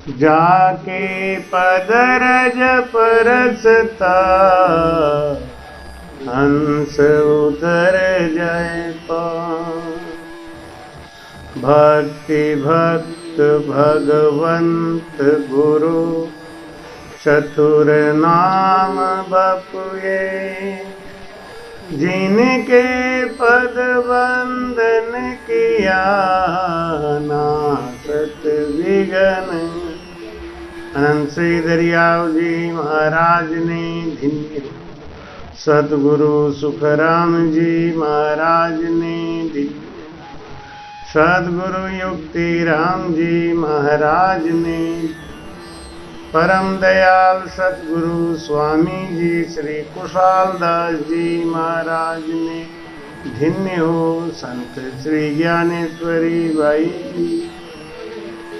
जाके पदरज परसता हंस उतर जय पान। भक्ति भक्त भगवंत गुरु चतुर नाम बपुए। जिनके पद वंदन किया नासत विघन। अनंत श्री दरियाव जी महाराज ने धन्य। सतगुरु सुखराम जी महाराज ने धन्य। सतगुरु युक्ति राम जी महाराज ने। परम दयाल सतगुरु स्वामी जी श्री कुशाल दास जी महाराज ने धन्य हो। संत श्री ज्ञानेश्वरी बाई जी।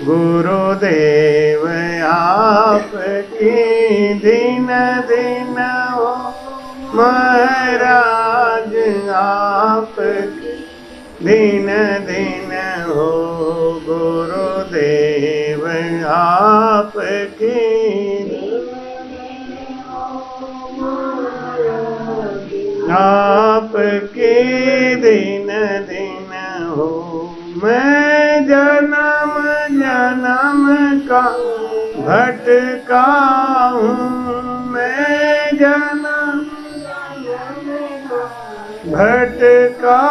गुरुदेव आपकी दीन दीन हो महाराज आपकी दीन दीन हो। गुरुदेव आपकी आपके दीन दीन हो। मैं जन्म जन्म का भटका हूँ। मैं जन्म भटका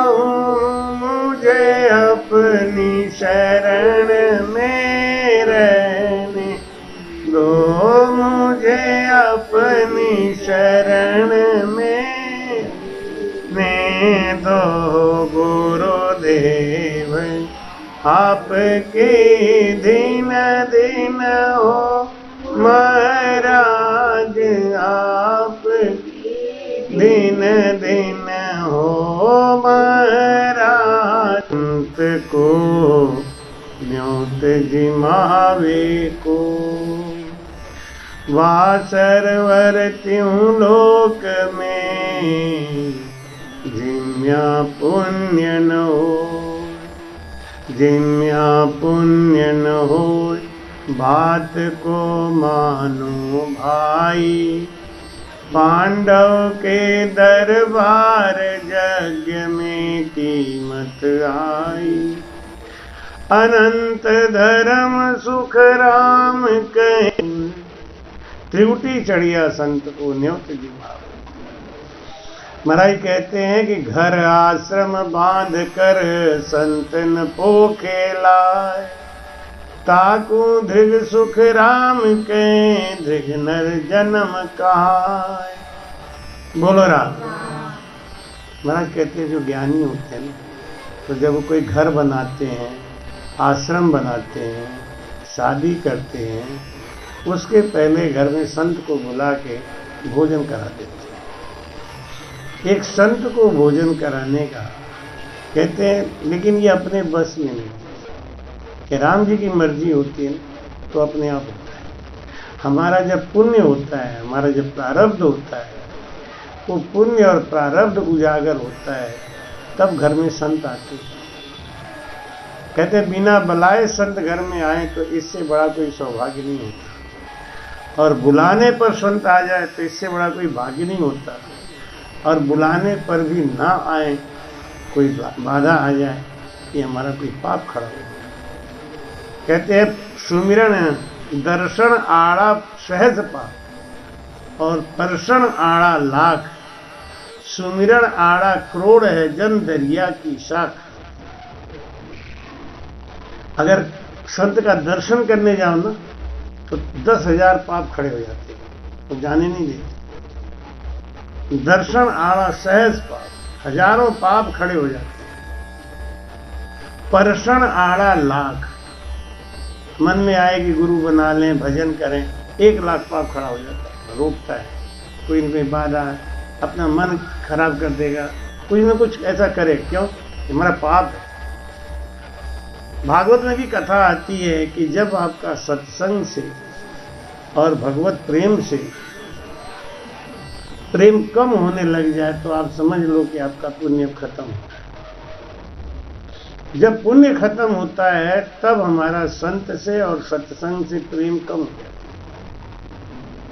हूँ। मुझे अपनी शरण में रहने दो। मुझे अपनी शरण में दो। गुरुदेव आपके दीन दीन हो महाराज आपकी दीन दीन हो महाराज। संत को न्योत जिमावे को वासरवर त्यों लोक में। जिम्या पुण्य न हो जिम्या पुण्य न हो। बात को मानो भाई पांडव के दरबार यज्ञ में कीमत आई। अनंत धर्म सुख राम कहे। त्रिउटी चढ़िया संत को न्योत जिमावे। महाराज कहते हैं कि घर आश्रम बांध कर संतन पोखे लाए। ताकू धृग सुख राम के धृग नर जन्म कहाय। बोलो राम। महाराज कहते हैं जो ज्ञानी होते हैं तो जब वो कोई घर बनाते हैं आश्रम बनाते हैं शादी करते हैं उसके पहले घर में संत को बुला के भोजन करा देते हैं। एक संत को भोजन कराने का कहते हैं लेकिन ये अपने बस में नहीं कि राम जी की मर्जी होती है तो अपने आप होता है। हमारा जब पुण्य होता है हमारा जब प्रारब्ध होता है वो पुण्य और प्रारब्ध उजागर होता है तब घर में संत आते हैं। कहते बिना बुलाए संत घर में आए तो इससे बड़ा कोई सौभाग्य नहीं होता। और बुलाने पर संत आ जाए तो इससे बड़ा कोई भाग्य नहीं होता। और बुलाने पर भी ना आए कोई बाधा आ जाए कि हमारा कोई पाप खड़ा हो। कहते हैं सुमिरन दर्शन आड़ा सहज पाप और परसन आड़ा लाख। सुमिरन आड़ा करोड़ है जन दरिया की शाख। अगर संत का दर्शन करने जाओ ना तो 10,000 पाप खड़े हो जाते हैं तो जाने नहीं देते। दर्शन आड़ा सहज पाप हजारों पाप खड़े हो जाते हैं। परसन आड़ा लाख। मन में आए कि गुरु बना लें भजन करें 1 लाख पाप खड़ा हो जाता है रोकता है। कोई न कोई बाधा अपना मन खराब कर देगा कुछ न कुछ ऐसा करे क्यों हमारा पाप है। भागवत में भी कथा आती है कि जब आपका सत्संग से और भगवत प्रेम से प्रेम कम होने लग जाए तो आप समझ लो कि आपका पुण्य खत्म हो। जब पुण्य खत्म होता है तब हमारा संत से और सत्संग से प्रेम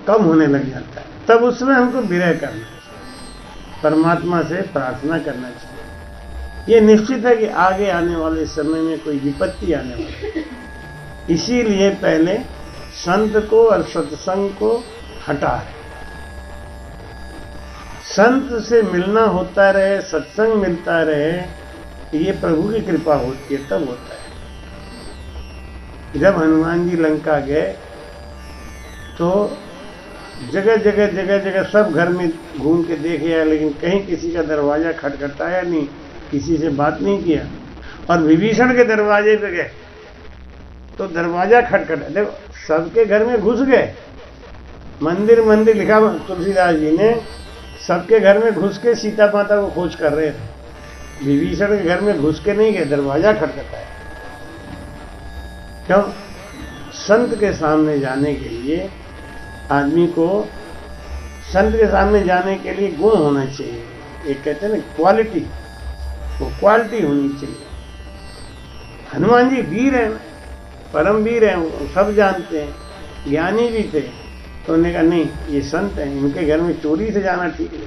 कम होने लग जाता है। तब उसमें हमको विरह करना चाहिए, परमात्मा से प्रार्थना करना चाहिए। ये निश्चित है कि आगे आने वाले समय में कोई विपत्ति आने वाली है, इसीलिए पहले संत को और सत्संग को हटा है। संत से मिलना होता रहे, सत्संग मिलता रहे, ये प्रभु की कृपा होती है, तब होता है। जब हनुमान जी लंका गए तो जगह जगह सब घर में घूम के देखे आए, लेकिन कहीं किसी का दरवाजा खटखटाया नहीं, किसी से बात नहीं किया। और विभीषण के दरवाजे पे गए तो दरवाजा खटखटा, देखो सबके घर में घुस गए। मंदिर लिखा तुलसीदास जी ने, सबके घर में घुस के सीता माता को खोज कर रहे थे। विभीषण के घर में घुस के नहीं गए, दरवाजा खटखटाया। क्यों? संत के सामने जाने के लिए आदमी को, संत के सामने जाने के लिए गुण होना चाहिए। एक कहते हैं ना क्वालिटी, वो क्वालिटी होनी चाहिए। हनुमान जी वीर हैं, परम वीर हैं, वो सब जानते हैं, ज्ञानी भी थे। तो उन्होंने कहा नहीं, ये संत हैं, इनके घर में चोरी से जाना ठीक है।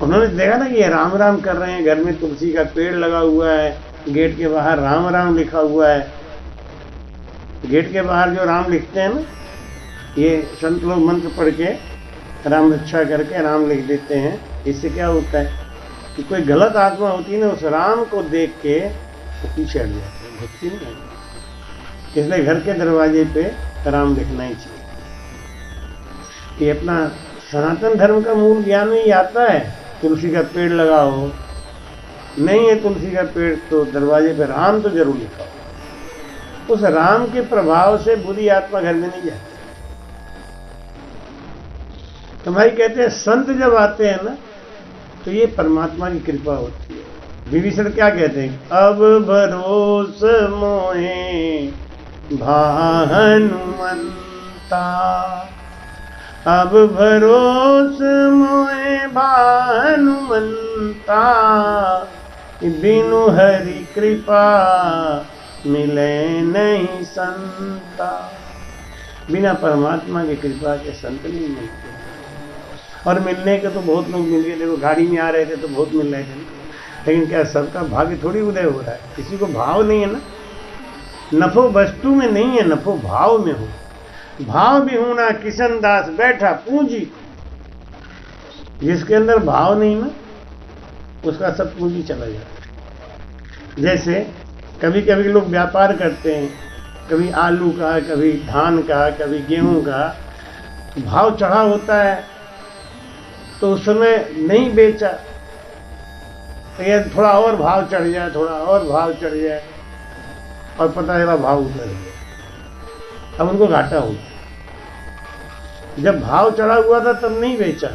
उन्होंने देखा ना कि ये राम राम कर रहे हैं, घर में तुलसी का पेड़ लगा हुआ है, गेट के बाहर राम राम लिखा हुआ है। गेट के बाहर जो राम लिखते हैं ना, ये संत लोग मंत्र पढ़ के राम रक्षा करके राम लिख देते हैं। इससे क्या होता है कि कोई गलत आत्मा होती है ना, उस राम को देख के वो पीछे हट जाती है, भक्ति नहीं है। इसलिए घर के दरवाजे पे राम लिखना ही चाहिए। ये अपना सनातन धर्म का मूल ज्ञान में ही आता है। तुलसी का पेड़ लगाओ, नहीं है तुलसी का पेड़ तो दरवाजे पे राम तो जरूर लिखा हो। उस राम के प्रभाव से बुरी आत्मा घर में नहीं जाती। तो भाई कहते हैं संत जब आते हैं ना, तो ये परमात्मा की कृपा होती है। विभीषण क्या कहते हैं? अब भरोस मोहे भानुमंता, अब भरोस मोहे भानुमंता, बिनु हरि कृपा मिले नहीं संता। बिना परमात्मा की कृपा के संत नहीं मिलते। और मिलने के तो बहुत लोग मिल गए, देखो गाड़ी में आ रहे थे तो बहुत मिल रहे थे, लेकिन क्या सबका भाग्य थोड़ी उदय हो रहा है? किसी को भाव नहीं है ना। नफो वस्तु में नहीं है, नफो भाव में हो। भाव भी होना किशन दास बैठा पूंजी, जिसके अंदर भाव नहीं ना, उसका सब पूंजी चला जाता है। जैसे कभी कभी लोग व्यापार करते हैं, कभी आलू का, कभी धान का, कभी गेहूं का, भाव चढ़ा होता है तो उस समय नहीं बेचा, तो ये थोड़ा और भाव चढ़ जाए, थोड़ा और भाव चढ़ जाए, और पता चला भाव उतर गया, अब उनको घाटा हो गया। जब भाव चढ़ा हुआ था तब नहीं बेचा,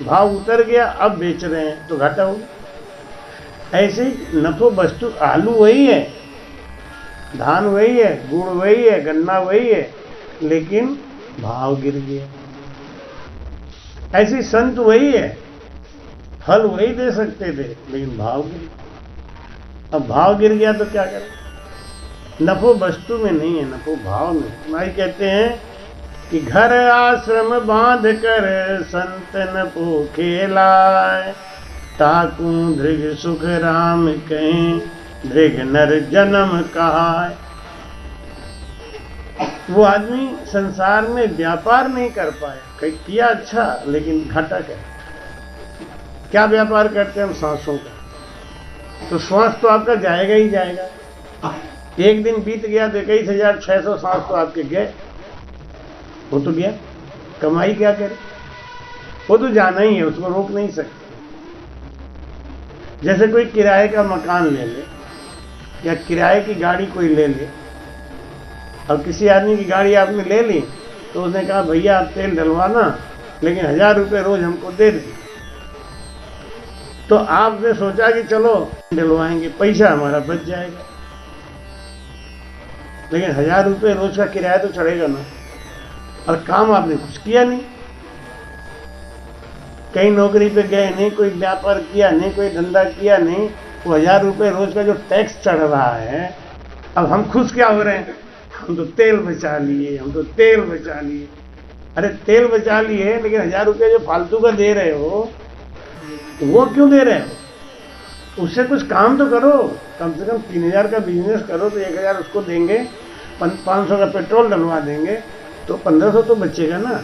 भाव उतर गया अब बेच रहे हैं तो घाटा हो गया। ऐसे ही नफो वस्तु, आलू वही है, धान वही है, गुड़ वही है, गन्ना वही है, लेकिन भाव गिर गया। ऐसी संत वही है, फल वही दे सकते थे, लेकिन भाव गिर गया। अब भाव गिर गया तो क्या करें? नफो वस्तु में नहीं है, नफो भाव में। भाई कहते हैं कि घर आश्रम बांध कर संत नफो खेलाए, ताकू धृग सुख राम कहें, धृग नर जन्म कहाय। वो आदमी संसार में व्यापार नहीं कर पाया, कहीं किया अच्छा लेकिन घाटा क्या व्यापार करते हैं हम? सांसों का। तो श्वास तो आपका जाएगा ही जाएगा। एक दिन बीत गया तो 21,600 सांस तो आपके गए, वो तो गया। कमाई क्या करे? वो तो जाना ही है, उसको रोक नहीं सकते। जैसे कोई किराए का मकान ले ले या किराए की गाड़ी कोई ले ले, अब किसी आदमी की गाड़ी आपने ले ली तो उसने कहा भैया आप तेल डलवाना, लेकिन 1000 रुपये रोज हमको दे दे। तो आपने सोचा कि चलो डलवाएंगे, पैसा हमारा बच जाएगा, लेकिन 1000 रुपये रोज का किराया तो चढ़ेगा ना, और काम आपने कुछ किया नहीं। कहीं नौकरी पे गए नहीं, कोई व्यापार किया नहीं, कोई धंधा किया नहीं, वो 1000 रुपये रोज का जो टैक्स चढ़ रहा है, अब हम खुश क्या हो रहे हैं, हम तो तेल बचा लिए, हम तो तेल बचा लिए। अरे तेल बचा लिए, लेकिन 1000 रुपये जो फालतू का दे रहे हो वो क्यों दे रहे हो? उससे कुछ काम तो करो, कम से कम 3000 का बिजनेस करो तो 1000 उसको देंगे, 500 का पेट्रोल डलवा देंगे तो 1500 तो बचेगा ना।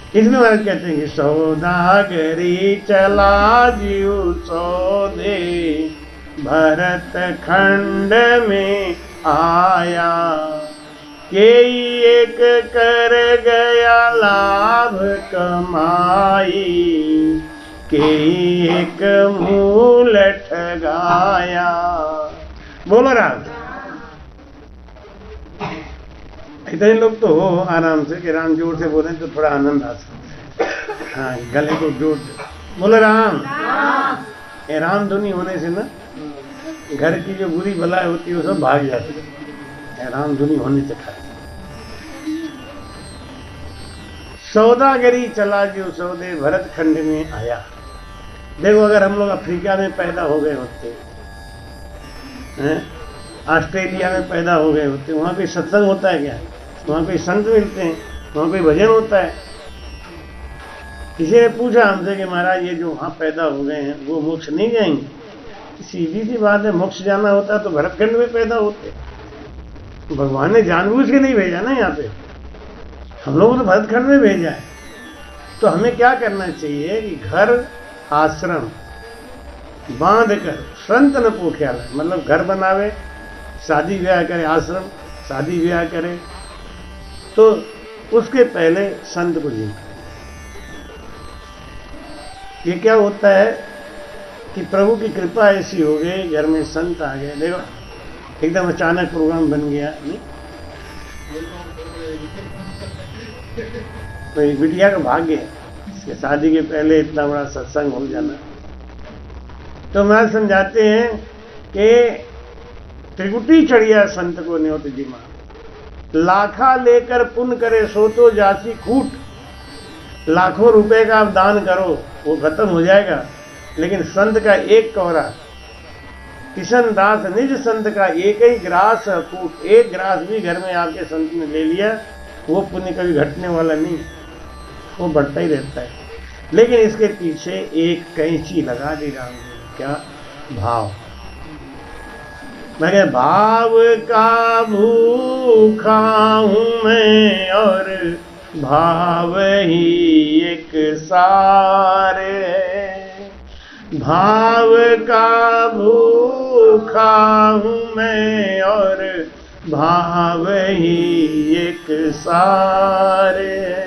इसलिए महाराज कहते हैं कि सौदागरी चला जीव सौदे, भरत खंड में आया, के एक कर गया लाभ कमाई, के एक मूल ठगाया। बोलो राम। इतने लोग तो हो आराम से कि राम जोर से बोले तो थोड़ा आनंद आ सकता है। हाँ, गले को जोर बोलो राम। ये राम धुनी होने से ना घर की जो बुरी बलाएं होती है वो सब भाग जाती है, राम धुनी होने से खाए। सौदागरी चला जो सौदे, भरत खंड में आया। देखो अगर हम लोग अफ्रीका में पैदा हो गए होते हैं, ऑस्ट्रेलिया में पैदा हो गए होते, वहाँ पे सत्संग होता है क्या? वहाँ पे संत मिलते हैं, वहाँ पे भजन होता है। किसी ने पूछा हमसे कि महाराज ये जो वहाँ पैदा हो गए हैं वो मोक्ष नहीं जाएंगे? सीधी सी बात है, मोक्ष जाना होता तो भरतखंड में पैदा होते। भगवान ने जानबूझ के नहीं भेजा ना यहाँ पे, हम लोगों को तो भरतखंड में भेजा है। तो हमें क्या करना चाहिए कि घर आश्रम बांध कर संत न पोख्यालय, मतलब घर बनावे, शादी ब्याह करे, आश्रम शादी ब्याह करे, तो उसके पहले संत को जी। ये क्या होता है कि प्रभु की कृपा ऐसी हो गई, घर में संत आ गए। देखो एकदम अचानक प्रोग्राम बन गया नहीं, तो एक बिटिया का भाग्य है इसके शादी के पहले इतना बड़ा सत्संग हो जाना। तो मैं समझाते हैं कि त्रिकुटी चढ़िया संत को न्योत जिमा, लाखा लेकर पुण्य करे सो तो जासी खूट। लाखों रुपए का आप दान करो वो खत्म हो जाएगा, लेकिन संत का एक कौरा, किशन दास निज संत का एक ही ग्रास कूट। एक ग्रास भी घर में आपके संत ने ले लिया, वो पुण्य कभी घटने वाला नहीं, वो बढ़ता ही रहता है। लेकिन इसके पीछे एक कैंची लगा दी राम जी। क्या? भाव। मैं कह, भाव का भूखा हूं मैं और भाव ही एक सार है। भाव का भूखा हूं मैं और भाव ही एक सार है।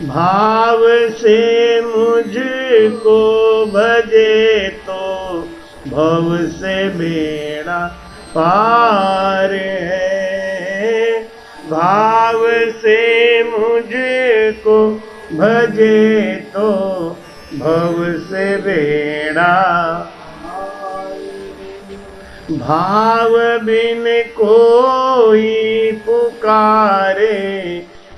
भाव से मुझको भजे तो भव से बेड़ा पार है। भाव से मुझको भजे तो भव से बेड़ा। भाव बिन कोई पुकारे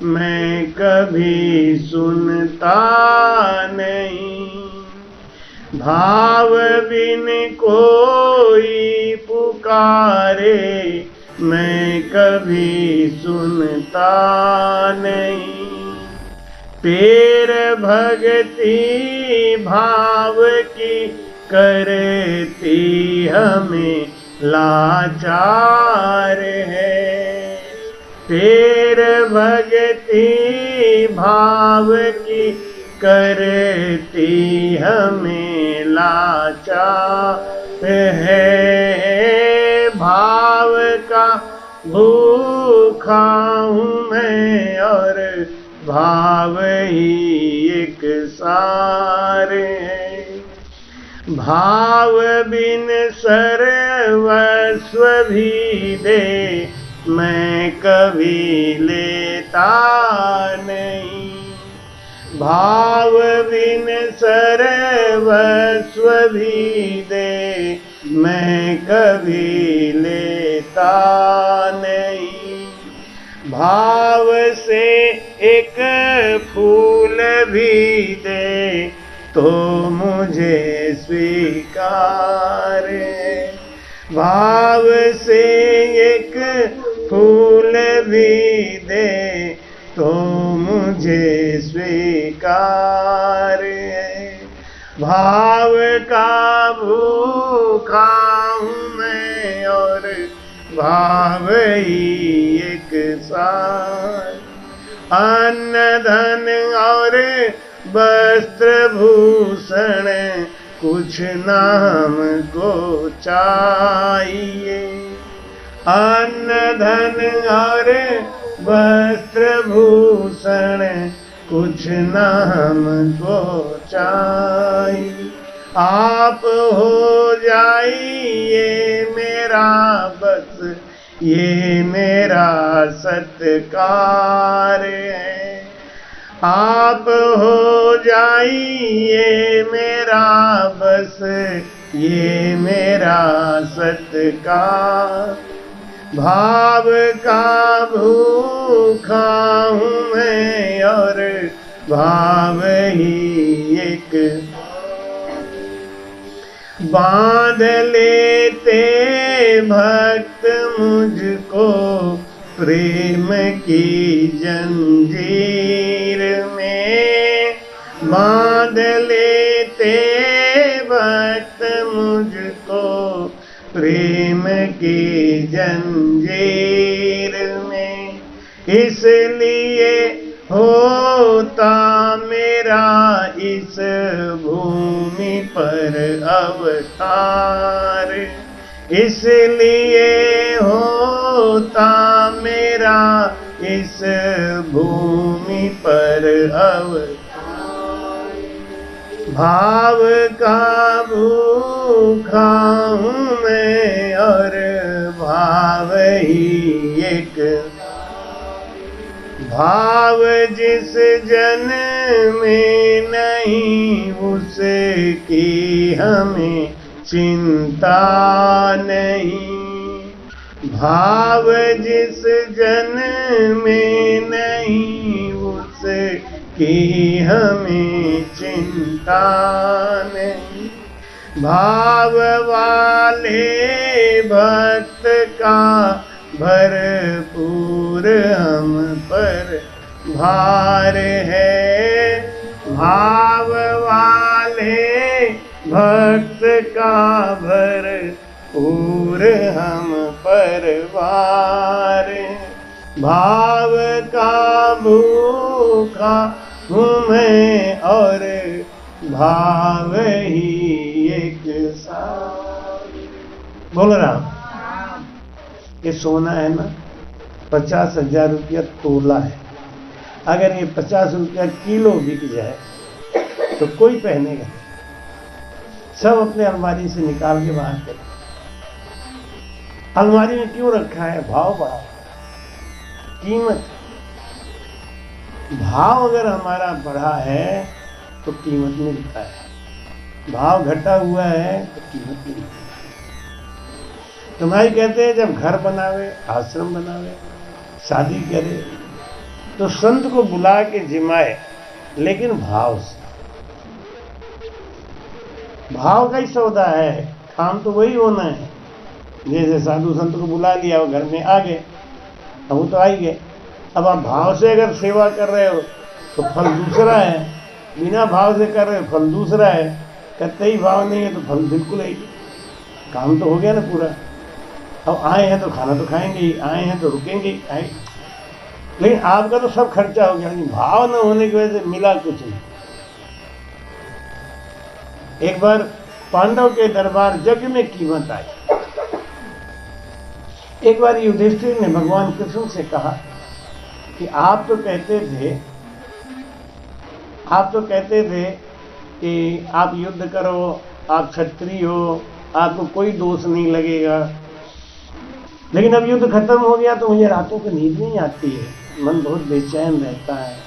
मैं कभी सुनता नहीं। भाव बिन कोई पुकारे मैं कभी सुनता नहीं। पेर भक्ति भाव की करती हमें लाचार है। पेर भक्ति भाव की करती हमें लाचार है। भाव का भूखा हूँ मैं और भाव ही एक सार है। भाव बिन सर्वस्व भी दे मैं कभी लेता नहीं। भाव बिन सर्वस्व भी दे मैं कभी लेता नहीं। भाव से एक फूल भी दे तो मुझे स्वीकार श्रृंगार है। भाव से एक फूल भी दे तो मुझे स्वीकार है। भाव का भूखा हूँ मैं और भाव ही एक सार। अन्न धन और वस्त्र भूषण कुछ नाम को चाहिए। अन्न धन और वस्त्र भूषण कुछ नाम को चाहिए। आप हो जाइए मेरा बस ये मेरा सत्कार है। आप हो जाइए मेरा बस ये मेरा सत्कार। भाव का भूखा हूँ मैं और भाव ही एक। बांध लेते भक्त मुझको प्रेम की जंजीर में। बांध लेते भक्त मुझको प्रेम की जंजीर में। इसलिए होता मेरा इस भूमि पर अवतार। इसलिए होता मेरा इस भूमि पर अवतार। भाव का भूखा हूँ मैं और भाव ही एक। भाव जिस जन में नहीं उसकी हमें चिंता नहीं। भाव जिस जन में नहीं उसकी हमें चिंता नहीं। भाव वाले भक्त का भरपूर हम पर भार है। भाव वाले भक्त का भरपूर हम पर भार। भाव का भूखा हूँ मैं और भाव ही एक साथ। बोल रहा ये सोना है ना 50,000 रुपया तोला है। अगर ये 50 रुपया किलो बिक जाए तो कोई पहनेगा। सब अपने अलमारी से निकाल के बाहर कर। अलमारी में क्यों रखा है? भाव बढ़ा, कीमत। भाव अगर हमारा बढ़ा है तो कीमत मिलता है। भाव घटा हुआ है तो कीमत नहीं मिलती। तो भाई कहते हैं जब घर बनावे, आश्रम बनावे, शादी करे तो संत को बुला के जिमाए, लेकिन भाव से। भाव का ही सौदा है, काम तो वही होना है। जैसे साधु संत को बुला लिया, वो घर में आ गए, अब वो तो आ ही गए। अब आप भाव से अगर सेवा कर रहे हो तो फल दूसरा है, बिना भाव से कर रहे हो फल दूसरा है। कतई भाव नहीं है तो फल बिल्कुल है। काम तो हो गया ना पूरा। अब आए हैं तो खाना तो खाएंगे ही, आए हैं तो रुकेंगे ही, आए। लेकिन आपका तो सब खर्चा हो गया, लेकिन भाव न होने की वजह से मिला कुछ नहीं। एक बार पांडव के दरबार यज्ञ में कीमत आई। एक बार युधिष्ठिर ने भगवान कृष्ण से कहा कि आप तो कहते थे कि आप युद्ध करो, आप क्षत्रिय हो, आपको कोई दोष नहीं लगेगा। लेकिन अब युद्ध खत्म हो गया तो मुझे रातों को नींद नहीं आती है, मन बहुत बेचैन रहता है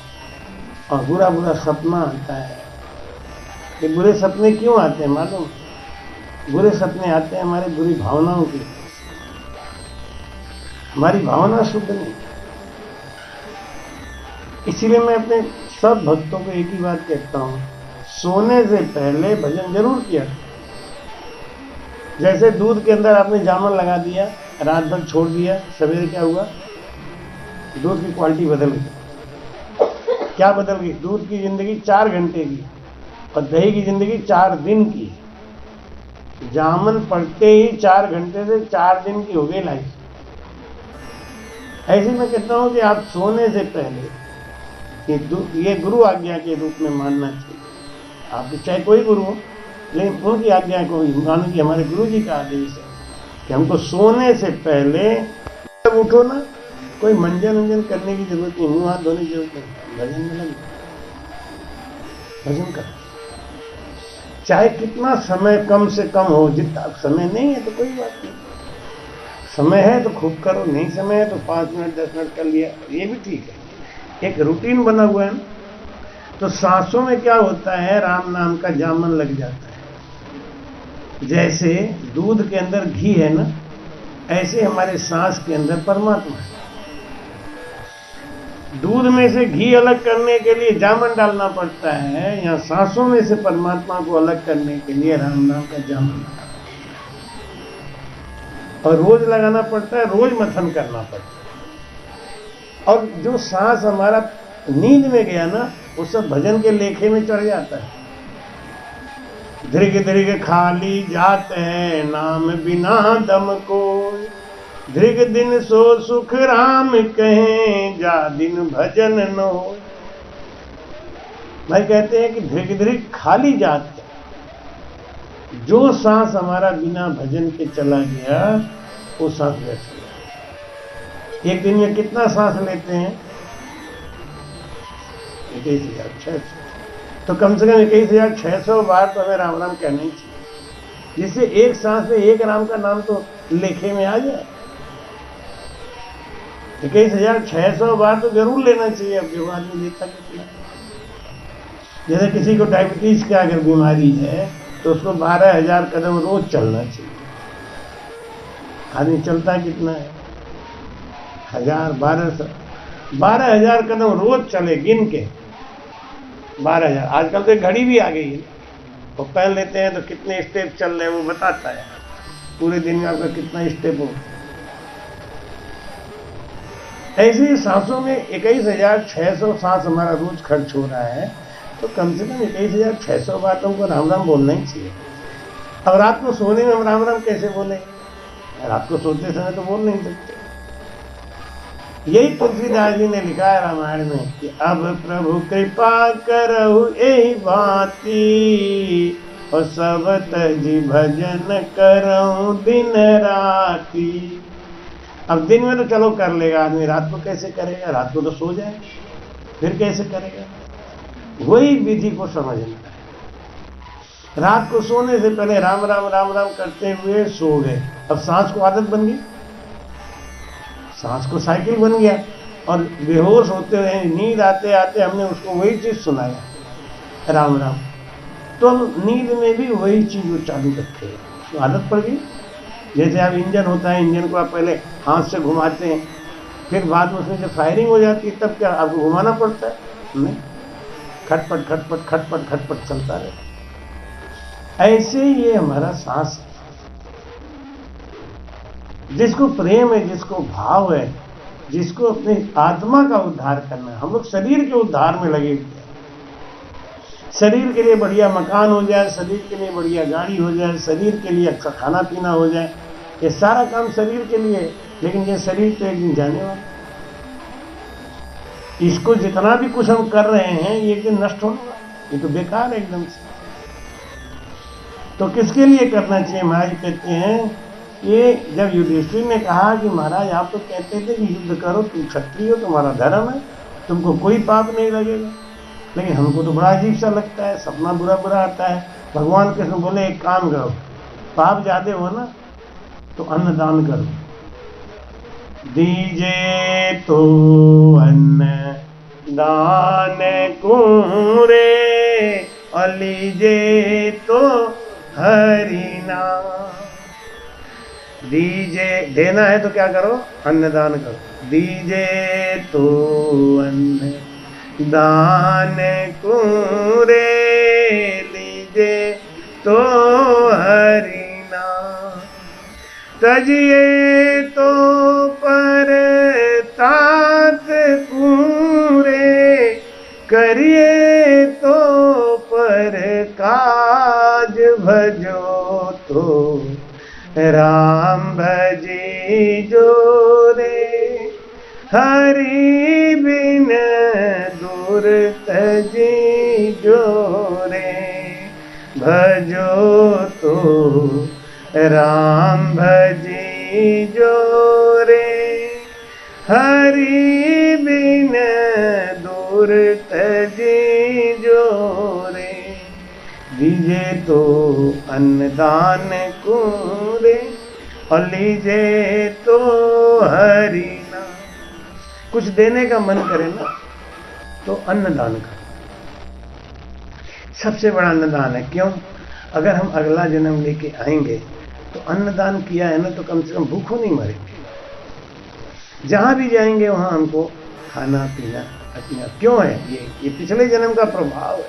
और बुरा बुरा सपना आता है। ये बुरे सपने क्यों आते हैं मालूम? बुरे सपने आते हैं हमारी बुरी भावनाओं की। हमारी भावना शुद्ध नहीं। इसीलिए मैं अपने सब भक्तों को एक ही बात कहता हूँ, सोने से पहले भजन जरूर किया। जैसे दूध के अंदर आपने जामुन लगा दिया, रात भर छोड़ दिया, सवेरे क्या हुआ? दूध की क्वालिटी बदल गई। क्या बदल गई? दूध की जिंदगी 4 घंटे की और दही की जिंदगी 4 दिन की। जामुन पड़ते ही 4 घंटे से 4 दिन की हो गई लाइफ। ऐसे मैं कहता हूं कि आप सोने से पहले ये गुरु आज्ञा के रूप में मानना चाहिए। आप चाहे कोई गुरु हो, लेकिन उनकी आज्ञा को मानो कि हमारे गुरु जी का आदेश है कि हमको सोने से पहले जब उठो ना, कोई मंजन वंजन करने की जरूरत नहीं, मुंह हाथ धोने की जरूरत नहीं, भजन में लगे, भजन करो। चाहे कितना समय कम से कम हो, जितना समय नहीं है तो कोई बात नहीं, समय है तो खूब करो, नहीं समय है तो 5 मिनट 10 मिनट कर लिया, ये भी ठीक है। एक रूटीन बना हुआ है। तो सांसों में क्या होता है, राम नाम का जामन लग जाता है। जैसे दूध के अंदर घी है ना, ऐसे हमारे सांस के अंदर परमात्मा है। दूध में से घी अलग करने के लिए जामन डालना पड़ता है, या सांसों में से परमात्मा को अलग करने के लिए राम नाम का जामन, और रोज लगाना पड़ता है, रोज मथन करना पड़ता है। और जो सांस हमारा नींद में गया ना, वो सब भजन के लेखे में चढ़ जाता है। धृग धृग खाली जात है, नाम बिना दम को, धृग दिन सो सुख राम कहें, जा दिन भजन नो। भाई कहते हैं कि धृग धृग खाली जात है, जो सांस हमारा बिना भजन के चला गया वो सांस व्यर्थ गया। एक दिन में कितना सांस लेते हैं? 21,600। तो कम से कम 21,600 बार तो हमें राम राम कहना ही चाहिए, जिससे एक सांस में एक राम का नाम तो लेखे में आ जाए। 21,600 बार तो जरूर लेना चाहिए। अब जो आदमी लेता कितना, जैसे किसी को डायबिटीज की अगर बीमारी है तो उसको 12,000 कदम रोज चलना चाहिए। आदमी चलता कितना है? 1000, 12,000 कदम रोज चले, गिन के 12,000। आजकल तो घड़ी भी आ गई है, वो पहन लेते हैं तो कितने स्टेप चल रहे हैं वो बताता है, पूरे दिन में आपका कितना स्टेप हो। ऐसे ही सांसों में 21,600 सांस हमारा रोज खर्च हो रहा है, तो कम से कम 21,600 बार तो हमको राम राम बोलना ही चाहिए। अब रात को सोने में हम राम राम कैसे बोले? रात को सोते समय तो बोल नहीं सकते। यही तुलसीदास जी ने लिखा है रामायण में कि अब प्रभु कृपा करहु एहि भांति, और सब तजी भजन करहु दिन राति। अब दिन में तो चलो कर लेगा आदमी, रात को कैसे करेगा? रात को तो सो जाए, फिर कैसे करेगा? वही विधि को समझना है। रात को सोने से पहले राम राम राम राम करते हुए सो गए। अब सांस को आदत बन गई, सांस को साइकिल बन गया, और बेहोश होते हुए नींद आते आते हमने उसको वही चीज सुनाया राम राम, तो हम नींद में भी वही चीज वो चालू रखते हैं, तो आदत पड़ गई। जैसे आप इंजन होता है, इंजन को आप पहले हाथ से घुमाते हैं, फिर बाद में उसमें जब फायरिंग हो जाती है तब क्या आपको घुमाना पड़ता है? नहीं, खटपट खटपट खटपट खटपट चलता रहता। ऐसे ये हमारा सांस, जिसको प्रेम है, जिसको भाव है, जिसको अपनी आत्मा का उद्धार करना है। हम लोग शरीर के उद्धार में लगे हुए हैं। शरीर के लिए बढ़िया मकान हो जाए, शरीर के लिए बढ़िया गाड़ी हो जाए, शरीर के लिए अच्छा खाना पीना हो जाए, ये सारा काम शरीर के लिए। लेकिन ये शरीर तो एक दिन जाने वाला, इसको जितना भी कुछ हम कर रहे हैं ये एक दिन नष्ट होने वाला, ये तो बेकार है एकदम से। तो किसके लिए करना चाहिए? महाराज कहते हैं, ये जब युधिष्ठिर ने कहा कि महाराज आप तो कहते थे कि युद्ध करो, तुम क्षत्रिय हो, तुम्हारा धर्म है, तुमको कोई पाप नहीं लगेगा, लेकिन हमको तो बड़ा अजीब सा लगता है, सपना बुरा बुरा आता है। भगवान कृष्ण बोले एक काम करो, पाप ज्यादा हो ना तो अन्नदान करो। दीजे तो अन्न दान कुरे, और लीजे तो हरि नाम। दीजे देना है तो क्या करो? अन्नदान करो। दीजे तो अन्न दान कुरे, लीजे तो हरि नाम। तजिए तो पर तात पूरे, करिए तो पर काज, भजो तो राम भजी जो रे, हरि बिन दूर तजी जो रे, भजो तो राम भजी जो रे, हरि बिन दूर तजी जो रे, दीजे तो अन्नदान कुरे, और लीजे तो हरि नाम। कुछ देने का मन करे ना तो अन्नदान का सबसे बड़ा अन्नदान है। क्यों? अगर हम अगला जन्म लेके आएंगे तो अन्नदान किया है ना, तो कम से कम भूखों नहीं मरेंगे। जहां भी जाएंगे वहां हमको खाना पीना अपना। क्यों है ये पिछले जन्म का प्रभाव है।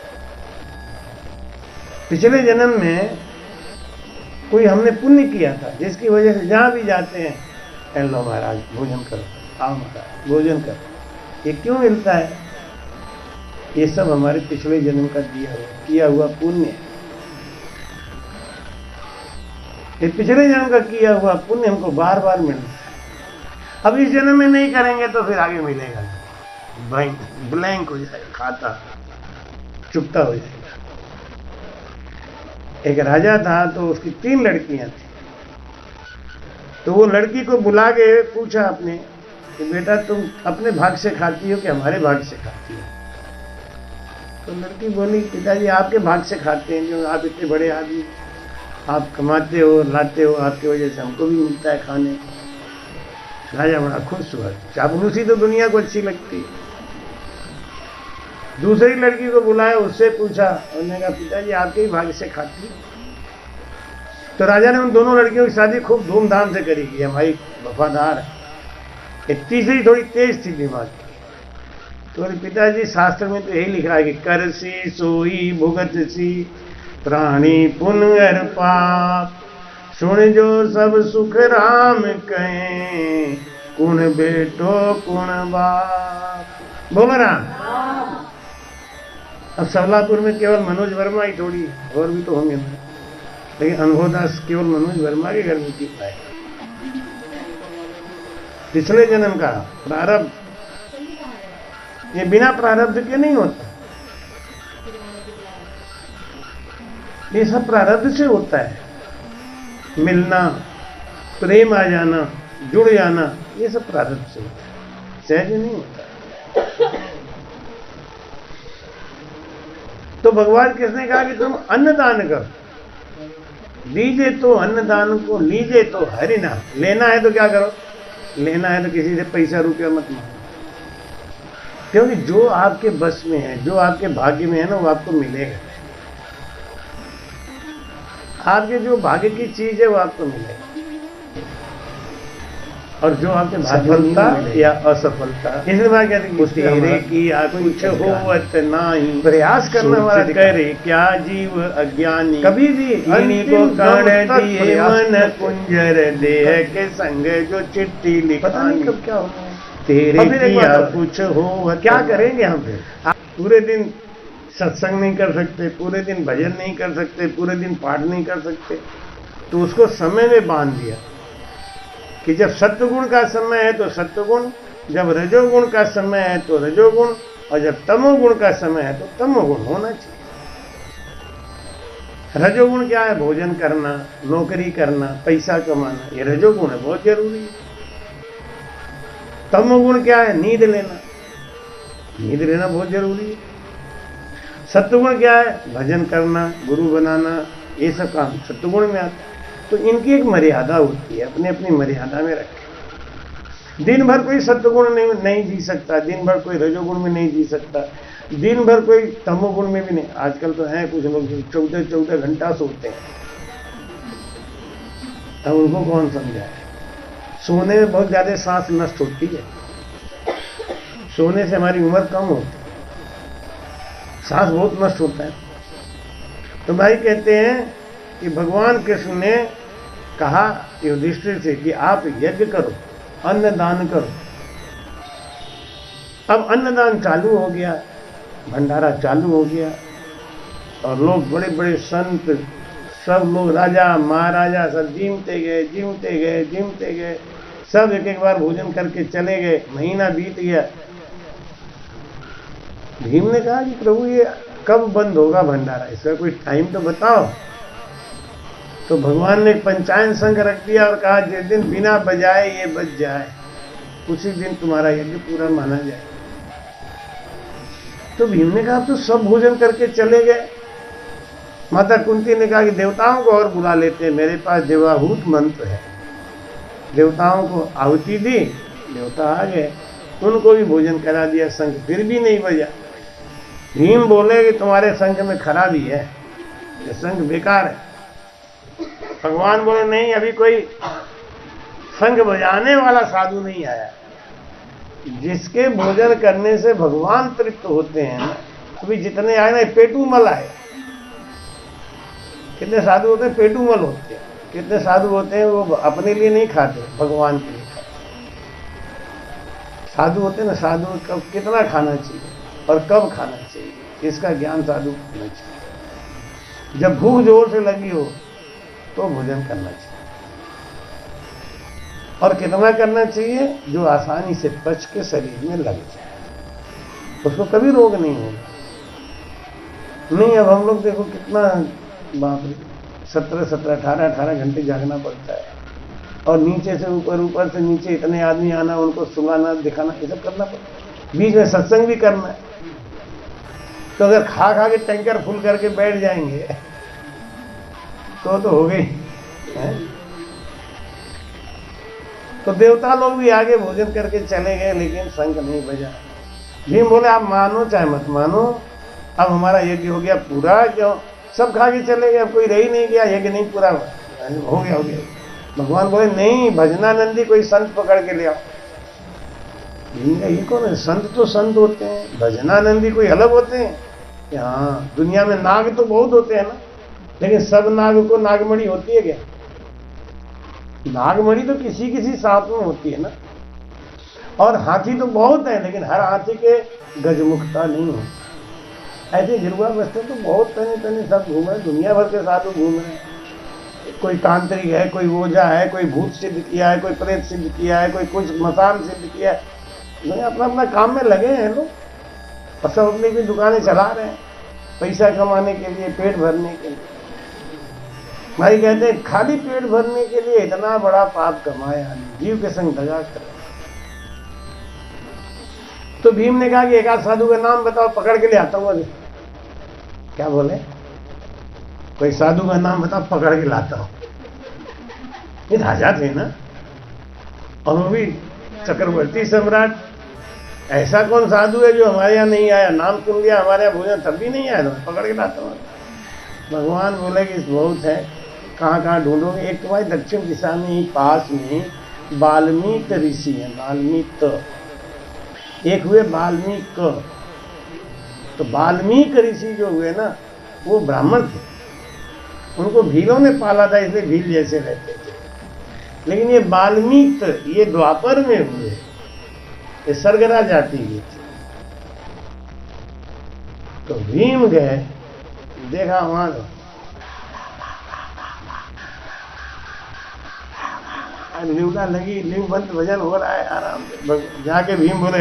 पिछले जन्म में कोई हमने पुण्य किया था, जिसकी वजह से जहां भी जाते हैं, कह लो महाराज भोजन करो, आओ महाराज भोजन करो। ये क्यों मिलता है? ये सब हमारे पिछले जन्म का किया हुआ पुण्य है। ये पिछले जन्म का किया हुआ पुण्य हमको बार बार मिलता है। अब इस जन्म में नहीं करेंगे तो फिर आगे मिलेगा, ब्लैंक हो जाएगा, खाता चुपता हो जाएगा। एक राजा था तो उसकी 3 लड़कियां थी। तो वो लड़की को बुला के पूछा अपने कि बेटा तुम अपने भाग से खाती हो कि हमारे भाग से खाती हो? तो लड़की बोली पिताजी आपके भाग से खाते हैं, क्योंकि आप इतने बड़े आदमी, आप कमाते हो लाते हो, आपकी वजह से हमको भी मिलता है खाने। राजा बड़ा खुश हुआ। चापलूसी तो दुनिया को अच्छी लगती है। दूसरी लड़की को बुलाया, उससे पूछा, उन्होंने कहा पिताजी आपके ही भाग से खाती। तो राजा ने उन दोनों लड़कियों की शादी खूब धूमधाम से करी कि हमारी वफादार है। एक तीसरी थोड़ी तेज थी दिमाग, तो पिताजी शास्त्र में तो यही लिखा है कि करसी सोई भुगत सी, प्राणी पुण्य पाप, सुन जो सब सुख राम कहें, कुण बेटो कुण बाप। बोलो राम। अब सरलापुर में केवल मनोज वर्मा ही थोड़ी, और भी तो होंगे ना, लेकिन अनुभवदास केवल मनोज वर्मा के घर में की पाए। पिछले जन्म का प्रारब्ध, ये बिना प्रारब्ध के नहीं होता। ये सब प्रारब्ध से होता है। मिलना, प्रेम आ जाना, जुड़ जाना, ये सब प्रारब्ध से होता है, सहज नहीं होता। तो भगवान किसने कहा कि तुम अन्नदान करो? दीजिए तो अन्नदान को, लीजिए तो हरि नाम। लेना है तो क्या करो? लेना है तो किसी से पैसा रुपया मत मांगो, क्योंकि जो आपके बस में है, जो आपके भाग्य में है ना, वो आपको मिलेगा। आपके जो भाग्य की चीज है वो आपको मिलेगा, और जो आपके सफलता या असफलता, इसलिए मैं कहती हूँ तेरे की कुछ होवत नहीं, प्रयास करना हमारा करे क्या जीव अज्ञानी, कभी भी इन्हीं को कण दिए मन कुंजर देह के संग जो चिट्ठी लिखानी, कब क्या होना तेरे किया कुछ हो। क्या करेंगे हम फिर? पूरे दिन सत्संग नहीं कर सकते, पूरे दिन भजन नहीं कर सकते, पूरे दिन पाठ नहीं कर सकते, तो उसको समय में बांध दिया कि जब सत्वगुण का समय है तो सत्वगुण, जब रजोगुण का समय है तो रजोगुण, और जब तमोगुण का समय है तो तमोगुण होना चाहिए। रजोगुण क्या है? भोजन करना, नौकरी करना, पैसा कमाना, ये रजोगुण है, बहुत जरूरी है। तमोगुण क्या है? नींद लेना, नींद लेना बहुत जरूरी है। सत्वगुण क्या है? भजन करना, गुरु बनाना, ये सब काम सत्वगुण में आता है। तो इनकी एक मर्यादा होती है, अपने अपनी मर्यादा में रखें। दिन भर कोई सत्वगुण नहीं जी सकता, दिन भर कोई रजोगुण में नहीं जी सकता, दिन भर कोई तमोगुण में भी नहीं। आजकल तो है कुछ लोग 14-14 घंटा सोते हैं, अब उनको कौन समझाए? सोने में बहुत ज्यादा सांस नष्ट होती है, सोने से हमारी उम्र कम होती है, सांस बहुत नष्ट होता है। तो भाई कहते हैं कि भगवान कृष्ण ने कहा युधिष्ठिर से कि आप यज्ञ करो, अन्नदान करो। अब अन्नदान चालू हो गया, भंडारा चालू हो गया, और लोग बड़े बड़े संत, सब लोग, राजा महाराजा, सब जीमते गए, जीमते गए, जीमते गए, सब एक एक बार भोजन करके चले गए। महीना बीत गया। भीम ने कहा कि प्रभु ये कब बंद होगा भंडारा, इसका कोई टाइम तो बताओ। तो भगवान ने पंचायन संघ रख दिया और कहा जिस दिन बिना बजाए ये बज जाए उसी दिन तुम्हारा यज्ञ पूरा माना जाए। तो भीम ने कहा तो सब भोजन करके चले गए। माता कुंती ने कहा कि देवताओं को और बुला लेते हैं, मेरे पास देवाहूत मंत्र है। देवताओं को आहुति दी, देवता आ गए, उनको भी भोजन करा दिया, शंख फिर भी नहीं बजा। भीम बोले कि तुम्हारे शंख में खराबी है, ये शंख बेकार है। भगवान बोले नहीं, अभी कोई शंख बजाने वाला साधु नहीं आया। जिसके भोजन करने से भगवान तृप्त होते हैं ना, अभी जितने आए ना पेटूमल आए। कितने साधु होते हैं? पेटूमल होते हैं। कितने साधु होते हैं वो अपने लिए नहीं खाते, भगवान के लिए खाते। साधु होते हैं ना, साधु कब कितना खाना चाहिए और कब खाना चाहिए, इसका ज्ञान साधु होना चाहिए। जब भूख जोर से लगी हो तो भोजन करना चाहिए, और कितना करना चाहिए, जो आसानी से पच के शरीर में लग जाए, उसको कभी रोग नहीं होगा। नहीं, अब हम लोग देखो कितना, बाप रे, 17 18 घंटे जागना पड़ता है, और नीचे से ऊपर, ऊपर से नीचे इतने आदमी आना, उनको सुलाना, दिखाना, ये सब करना पड़ता है। बीच में सत्संग भी करना है। तो अगर खा खा के टैंकर फुल करके बैठ जाएंगे तो हो गई है? तो देवता लोग भी आगे भोजन करके चले गए, लेकिन शंख नहीं बजा। भीम बोले आप मानो चाहे मत मानो, अब हमारा यज्ञ हो गया पूरा। क्यों? सब खा के चले गए, अब कोई रह ही नहीं गया, यज्ञ नहीं पूरा हो गया, हो गया। भगवान बोले नहीं, भजनानंदी कोई संत पकड़ के ले आओ। ये कौन है? संत तो संत होते हैं, भजनानंदी कोई अलग होते हैं? हाँ, दुनिया में नाग तो बहुत होते हैं ना, लेकिन सब नाग को नागमणि होती है क्या? नागमणि तो किसी किसी सांप में होती है ना। और हाथी तो बहुत है, लेकिन हर हाथी के गजमुखता नहीं हो। ऐसे गिरुआ बस्ते तो बहुत तने सब घूम रहे, दुनिया भर के साधु घूम रहे हैं। कोई तांत्रिक है, कोई ओझा है, कोई भूत सिद्ध किया है, कोई प्रेत सिद्ध किया है, कोई कुछ मसान सिद्ध किया है। अपना अपना काम में लगे हैं लोग, और सब अपनी भी दुकानें चला रहे हैं पैसा कमाने के लिए, पेट भरने के लिए। भाई कहते हैं खाली पेट भरने के लिए इतना बड़ा पाप कमाया, जीव के संग दगा कर। तो भीम ने कहा कि एक आध साधु का नाम बताओ, पकड़ के ले आता हूं। अभी क्या बोले? कोई साधु का नाम बताओ, पकड़ के लाता हूं। ये राजा थे ना, और वो भी चक्रवर्ती सम्राट। ऐसा कौन साधु है जो हमारे यहाँ नहीं आया? नाम सुन लिया हमारे यहाँ भोजन, तब भी नहीं आया, तो पकड़ के लाता हूँ। भगवान बोले कि बहुत है, कहाँ कहाँ ढूंढोगे? एक तो भाई दक्षिण दिशा में ही पास में वाल्मीकि ऋषि है, वाल्मीकि। एक हुए वाल्मीकि। तो वाल्मीकि ऋषि जो हुए ना, वो ब्राह्मण थे, उनको भीलों ने पाला था, इसलिए भील जैसे रहते थे। लेकिन ये वाल्मीकि ये द्वापर में हुए, ये सरगरा जाति की थी। तो भीम गए, देखा वहां लिवला लगी, लिव बंद भजन हो रहा है आराम से। जाके भीम बोले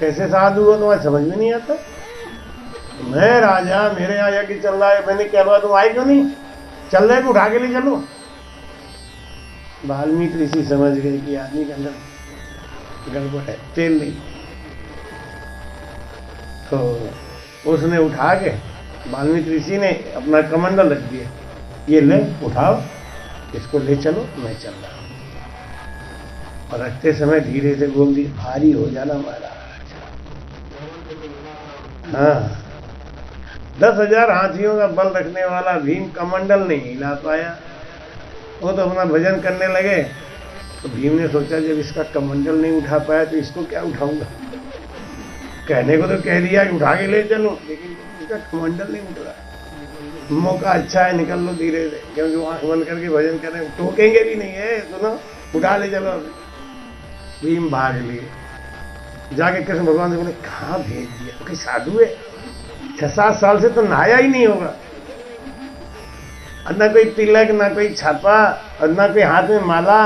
कैसे साधु हो, तुम्हारे समझ में नहीं आता? मैं राजा, मेरे यहाँ यज्ञ चल रहा है, मैंने क्या हुआ, तुम आए क्यों नहीं? चल रहे तो उठा के ले चलो। वाल्मीकि ऋषि समझ गए कि आदमी के अंदर गड़बड़ है, तेल नहीं। तो उसने उठा के, वाल्मीकि ऋषि ने अपना कमंडल रख दिया, ये ले उठाओ, इसको ले चलो, मैं चल रहा हूं। और रखते समय धीरे से बोल दी, भारी हो जाना महाराज। हाँ, 10,000 हाथियों का बल रखने वाला भीम कमंडल नहीं हिला पाया। वो तो अपना भजन करने लगे। तो भीम ने सोचा जब इसका कमंडल नहीं उठा पाया तो इसको क्या उठाऊंगा। कहने को तो कह दिया कि उठा के ले चलो, लेकिन इसका कमंडल नहीं उठ रहा। मौका अच्छा है, निकल लो धीरे से, क्योंकि आंख बंद करके भजन करें, टोकेंगे भी नहीं है, सुनो उठा ले चलो। भीम भाग लिए, जाके कृष्ण भगवान से बोले कहाँ भेज दिया, कोई साधु है, 6-7 साल से तो नहाया ही नहीं होगा, ना कोई तिलक, ना कोई छापा, और ना कोई हाथ में माला,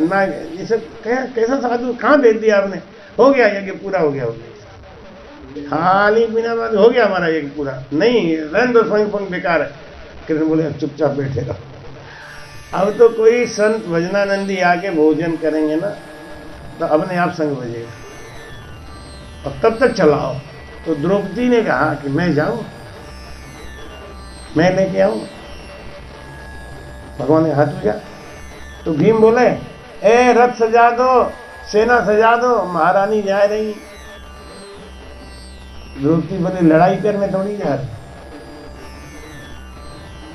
ना ये सब, कैसा साधु, कहाँ भेज दिया आपने? हो गया यज्ञ पूरा, हो गया, हो गया, खाली बिना बात हो गया हमारा यज्ञ पूरा, नहीं रहने दो, संग पंग बेकार है। कृष्ण बोले चुपचाप बैठे रहो। अब तो कोई संत भजनानंदी आके भोजन करेंगे ना, तो अपने आप संग बजेगा, और तब तक चलाओ। तो द्रौपदी ने कहा कि मैं जाऊं, मैं लेके आऊं। भगवान ने कहा तू जा। तो भीम बोले ए रथ सजा दो, सेना सजा दो, महारानी जा रही। द्रौपदी बोली लड़ाई करने थोड़ी जा रही,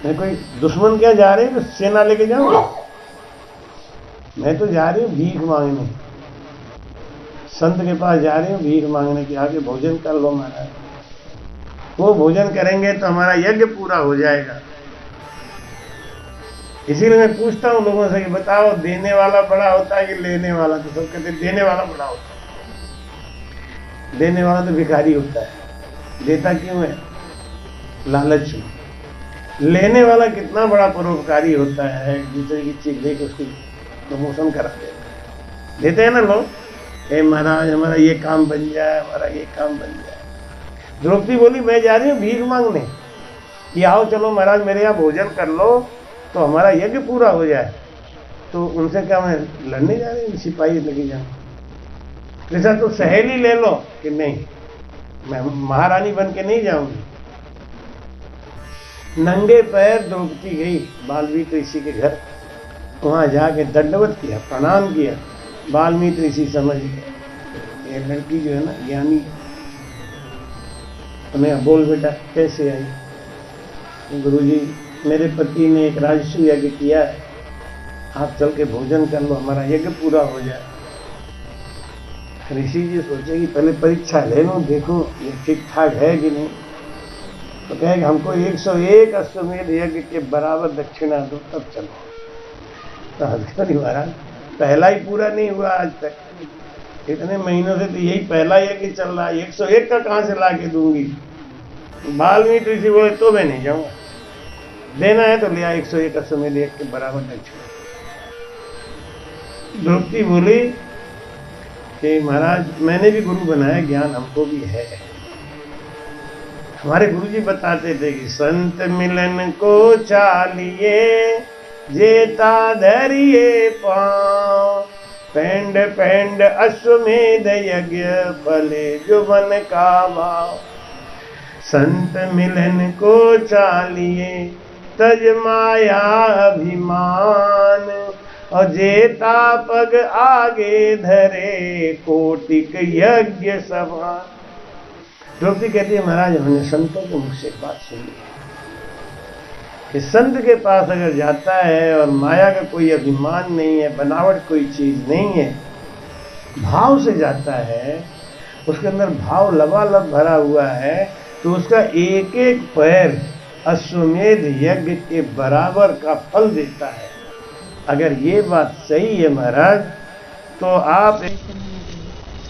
मैं कोई दुश्मन क्या जा रहे, तो सेना लेके जाऊंगा, मैं तो जा रही हूँ भीख मांगने, संत के पास जा रही हूँ भीख मांगने के, आगे भोजन कर लो महाराज, वो भोजन करेंगे तो हमारा यज्ञ पूरा हो जाएगा। इसीलिए मैं पूछता हूँ लोगों से कि बताओ देने वाला बड़ा होता है कि लेने वाला? तो सब कहते देने वाला बड़ा होता है, देने वाला तो भिखारी होता है। देता क्यों है? लालच में। लेने वाला कितना बड़ा परोपकारी होता है, दूसरे की चीज देकर उसकी प्रमोशन करा देते हैं ना लोग, ए महाराज हमारा ये काम बन जाए, हमारा ये काम बन जाए। द्रौपदी बोली मैं जा रही हूँ भीख मांगने, कि आओ चलो महाराज मेरे यहाँ भोजन कर लो तो हमारा यज्ञ पूरा हो जाए। तो उनसे क्या मैं लड़ने जा रही हूँ, सिपाही लगी जाऊँ? जैसा तो सहेली ले लो कि नहीं, मैं महारानी बन के नहीं जाऊंगी। नंगे पैर द्रौपदी गई वाल्मीकि ऋषि के घर, वहां जाके दंडवत किया, प्रणाम किया। वाल्मीकि ऋषि समझ गए ये लड़की जो है ना ज्ञानी, तुम्हें बोल बेटा कैसे आई? गुरुजी मेरे पति ने एक राजस्व यज्ञ किया है, आप चल के भोजन कर लो, हमारा यज्ञ पूरा हो जाए। ऋषि जी सोचे कि पहले परीक्षा ले लो, देखो ये ठीक ठाक है कि नहीं। तो कहे कि हमको 101 अश्वमेध यज्ञ के बराबर दक्षिणा दो तब चलो। तो हजरत महाराज पहला ही पूरा नहीं हुआ आज तक, इतने महीनों से तो यही पहला यज्ञ चल रहा है, 101 का कहां से ला के दूंगी? वाल्मीकि ऋषि बोले तो मैं नहीं जाऊंगा, देना है तो लिया 101 अश्वमेध यज्ञ के बराबर दक्षिणा। द्रौपदी बोली कि महाराज मैंने भी गुरु बनाया, ज्ञान हमको भी है। हमारे गुरुजी बताते थे कि संत मिलन को चालिए, जेता धरिए पाँव, पेंड पेंड अश्वमेध यज्ञ फले जुबन का भाव। संत मिलन को चालिए, तज माया अभिमान, और जेता पग आगे धरे, कोटिक यज्ञ सभा। द्रौपदी कहती है महाराज हमने संतों के मुख से एक बात सुनी है कि संत के पास अगर जाता है और माया का कोई अभिमान नहीं है, बनावट कोई चीज नहीं है, भाव से जाता है, उसके अंदर भाव लबालब भरा हुआ है, तो उसका एक एक पैर अश्वमेध यज्ञ के बराबर का फल देता है। अगर ये बात सही है महाराज तो आप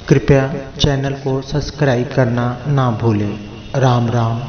कृपया चैनल को सब्सक्राइब करना ना भूलें। राम राम।